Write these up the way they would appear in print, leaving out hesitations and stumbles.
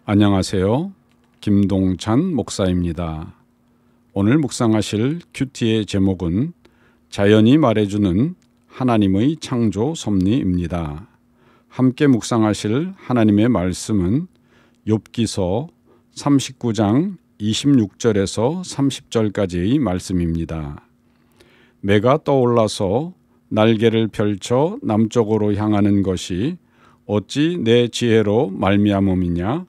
안녕하세요. 김동찬 목사입니다. 오늘 묵상하실 큐티의 제목은 자연이 말해주는 하나님의 창조 섭리입니다. 함께 묵상하실 하나님의 말씀은 욥기서 39장 26절에서 30절까지의 말씀입니다. 매가 떠올라서 날개를 펼쳐 남쪽으로 향하는 것이 어찌 내 지혜로 말미암음이냐?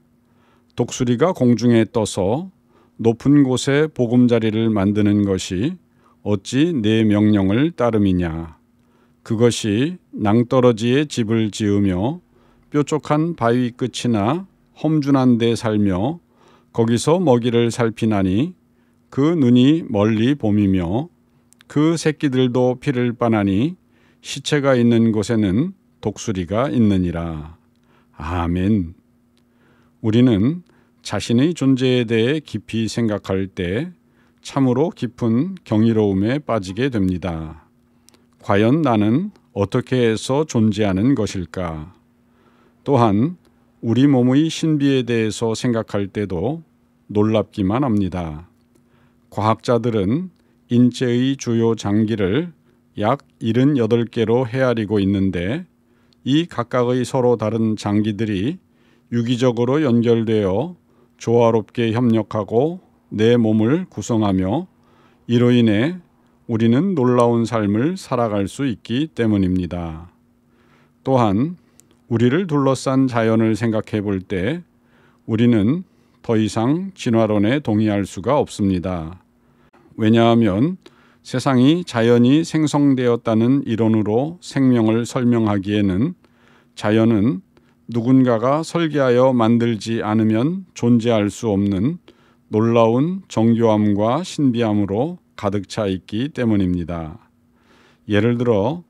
독수리가 공중에 떠서 높은 곳에 보금자리를 만드는 것이 어찌 내 명령을 따름이냐. 그것이 낭떠러지에 집을 지으며 뾰족한 바위 끝이나 험준한 데 살며 거기서 먹이를 살피나니 그 눈이 멀리 봄이며 그 새끼들도 피를 빠나니 시체가 있는 곳에는 독수리가 있느니라. 아멘. 우리는 자신의 존재에 대해 깊이 생각할 때 참으로 깊은 경이로움에 빠지게 됩니다. 과연 나는 어떻게 해서 존재하는 것일까? 또한 우리 몸의 신비에 대해서 생각할 때도 놀랍기만 합니다. 과학자들은 인체의 주요 장기를 약 78개로 헤아리고 있는데 이 각각의 서로 다른 장기들이 유기적으로 연결되어 조화롭게 협력하고 내 몸을 구성하며 이로 인해 우리는 놀라운 삶을 살아갈 수 있기 때문입니다. 또한 우리를 둘러싼 자연을 생각해 볼 때 우리는 더 이상 진화론에 동의할 수가 없습니다. 왜냐하면 세상이 자연이 생성되었다는 이론으로 생명을 설명하기에는 자연은 누군가가 설계하여 만들지 않으면 존재할 수 없는 놀라운 정교함과 신비함으로 가득 차 있기 때문입니다. 예를 들어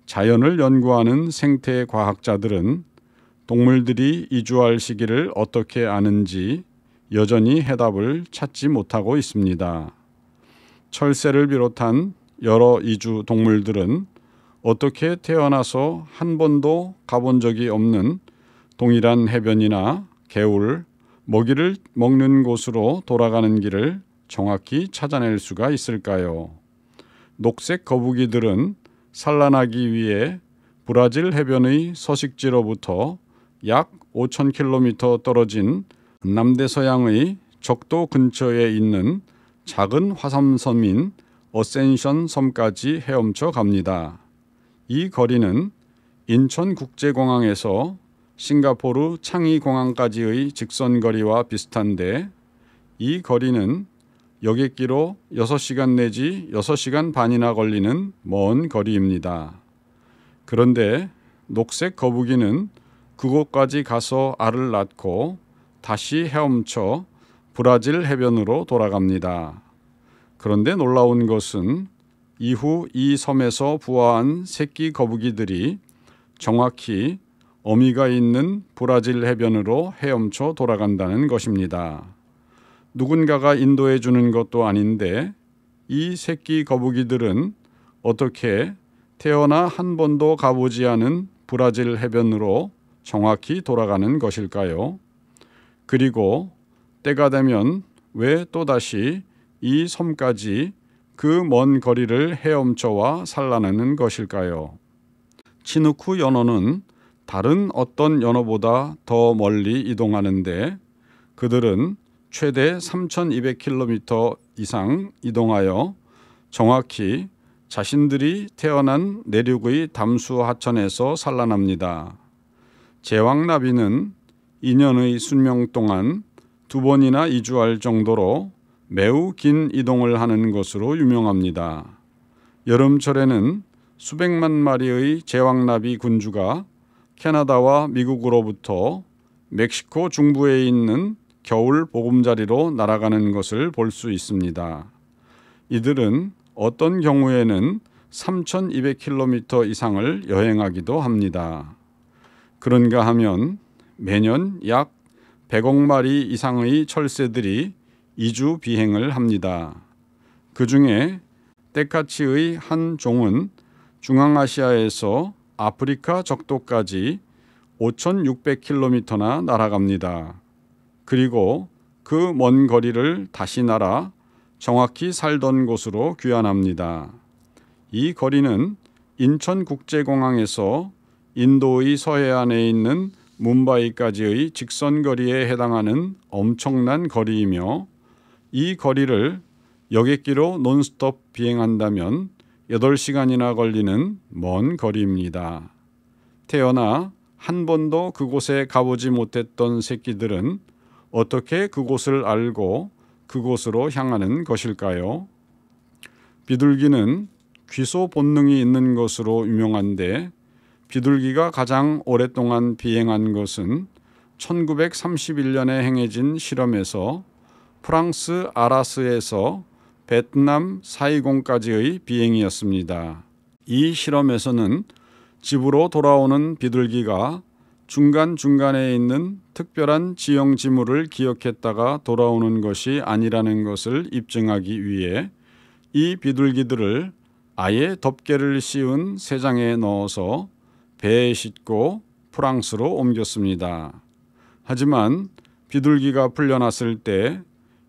자연을 연구하는 생태 과학자들은 동물들이 이주할 시기를 어떻게 아는지 여전히 해답을 찾지 못하고 있습니다. 철새를 비롯한 여러 이주 동물들은 어떻게 태어나서 한 번도 가본 적이 없는 동일한 해변이나 개울, 먹이를 먹는 곳으로 돌아가는 길을 정확히 찾아낼 수가 있을까요? 녹색 거북이들은 산란하기 위해 브라질 해변의 서식지로부터 약 5,000km 떨어진 남대서양의 적도 근처에 있는 작은 화산섬인 어센션 섬까지 헤엄쳐 갑니다. 이 거리는 인천국제공항에서 싱가포르 창의공항까지의 직선거리와 비슷한데 이 거리는 여객기로 6시간 내지 6시간 반이나 걸리는 먼 거리입니다. 그런데 녹색 거북이는 그곳까지 가서 알을 낳고 다시 헤엄쳐 브라질 해변으로 돌아갑니다. 그런데 놀라운 것은 이후 이 섬에서 부화한 새끼 거북이들이 정확히 어미가 있는 브라질 해변으로 헤엄쳐 돌아간다는 것입니다. 누군가가 인도해 주는 것도 아닌데 이 새끼 거북이들은 어떻게 태어나 한 번도 가보지 않은 브라질 해변으로 정확히 돌아가는 것일까요? 그리고 때가 되면 왜 또다시 이 섬까지 그 먼 거리를 헤엄쳐와 산란하는 것일까요? 치누크 연어는 다른 어떤 연어보다 더 멀리 이동하는데 그들은 최대 3,200km 이상 이동하여 정확히 자신들이 태어난 내륙의 담수 하천에서 산란합니다. 제왕나비는 2년의 순명 동안 2번이나 이주할 정도로 매우 긴 이동을 하는 것으로 유명합니다. 여름철에는 수백만 마리의 제왕나비 군주가 캐나다와 미국으로부터 멕시코 중부에 있는 겨울 보금자리로 날아가는 것을 볼 수 있습니다. 이들은 어떤 경우에는 3,200km 이상을 여행하기도 합니다. 그런가 하면 매년 약 100억 마리 이상의 철새들이 이주 비행을 합니다. 그 중에 떼까치의 한 종은 중앙아시아에서 아프리카 적도까지 5,600km나 날아갑니다. 그리고 그 먼 거리를 다시 날아 정확히 살던 곳으로 귀환합니다. 이 거리는 인천국제공항에서 인도의 서해안에 있는 뭄바이까지의 직선 거리에 해당하는 엄청난 거리이며, 이 거리를 여객기로 논스톱 비행한다면 8시간이나 걸리는 먼 거리입니다. 태어나 한 번도 그곳에 가보지 못했던 새끼들은 어떻게 그곳을 알고 그곳으로 향하는 것일까요? 비둘기는 귀소 본능이 있는 것으로 유명한데, 비둘기가 가장 오랫동안 비행한 것은 1931년에 행해진 실험에서 프랑스 아라스에서 베트남 사이공까지의 비행이었습니다. 이 실험에서는 집으로 돌아오는 비둘기가 중간중간에 있는 특별한 지형 지물을 기억했다가 돌아오는 것이 아니라는 것을 입증하기 위해 이 비둘기들을 아예 덮개를 씌운 새장에 넣어서 배에 싣고 프랑스로 옮겼습니다. 하지만 비둘기가 풀려났을 때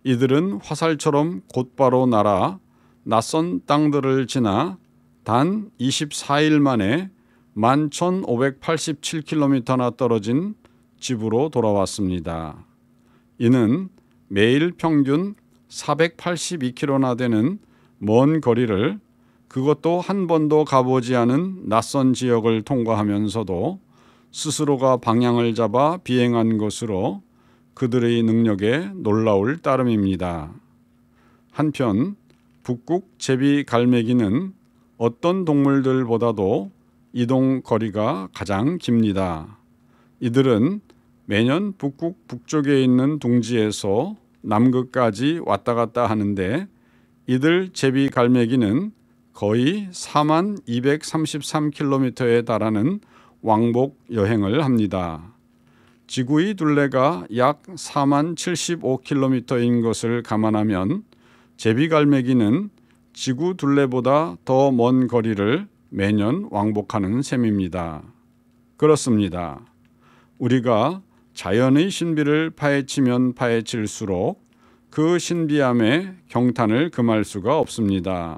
이들은 화살처럼 곧바로 날아 낯선 땅들을 지나 단 24일 만에 11,587km나 떨어진 집으로 돌아왔습니다. 이는 매일 평균 482km나 되는 먼 거리를, 그것도 한 번도 가보지 않은 낯선 지역을 통과하면서도 스스로가 방향을 잡아 비행한 것으로 그들의 능력에 놀라울 따름입니다. 한편 북극 제비갈매기는 어떤 동물들보다도 이동 거리가 가장 깁니다. 이들은 매년 북극 북쪽에 있는 둥지에서 남극까지 왔다 갔다 하는데, 이들 제비갈매기는 거의 4233km에 달하는 왕복 여행을 합니다. 지구의 둘레가 약 4075km인 것을 감안하면 제비갈매기는 지구 둘레보다 더 먼 거리를 매년 왕복하는 셈입니다. 그렇습니다. 우리가 자연의 신비를 파헤치면 파헤칠수록 그 신비함에 경탄을 금할 수가 없습니다.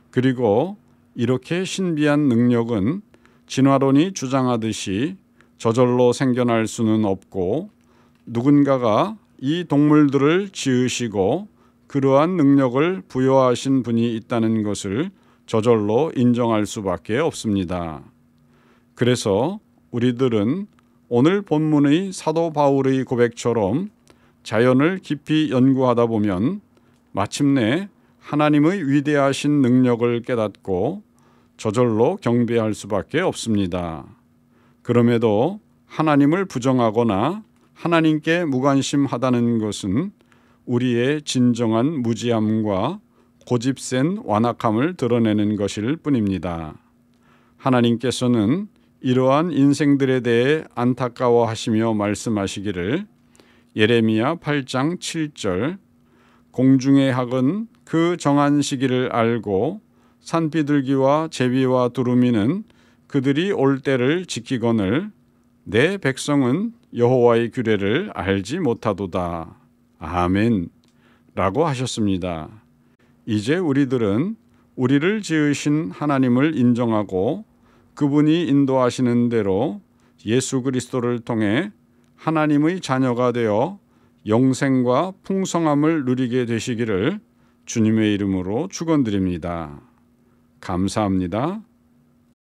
그리고 이렇게 신비한 능력은 진화론이 주장하듯이 저절로 생겨날 수는 없고, 누군가가 이 동물들을 지으시고 그러한 능력을 부여하신 분이 있다는 것을 저절로 인정할 수밖에 없습니다. 그래서 우리들은 오늘 본문의 사도 바울의 고백처럼 자연을 깊이 연구하다 보면 마침내 하나님의 위대하신 능력을 깨닫고 저절로 경배할 수밖에 없습니다. 그럼에도 하나님을 부정하거나 하나님께 무관심하다는 것은 우리의 진정한 무지함과 고집센 완악함을 드러내는 것일 뿐입니다. 하나님께서는 이러한 인생들에 대해 안타까워하시며 말씀하시기를, 예레미야 8장 7절, 공중의 학은 그 정한 시기를 알고 산비둘기와 제비와 두루미는 그들이 올 때를 지키거늘 내 백성은 여호와의 규례를 알지 못하도다. 아멘 라고 하셨습니다. 이제 우리들은 우리를 지으신 하나님을 인정하고 그분이 인도하시는 대로 예수 그리스도를 통해 하나님의 자녀가 되어 영생과 풍성함을 누리게 되시기를 주님의 이름으로 축원드립니다. 감사합니다.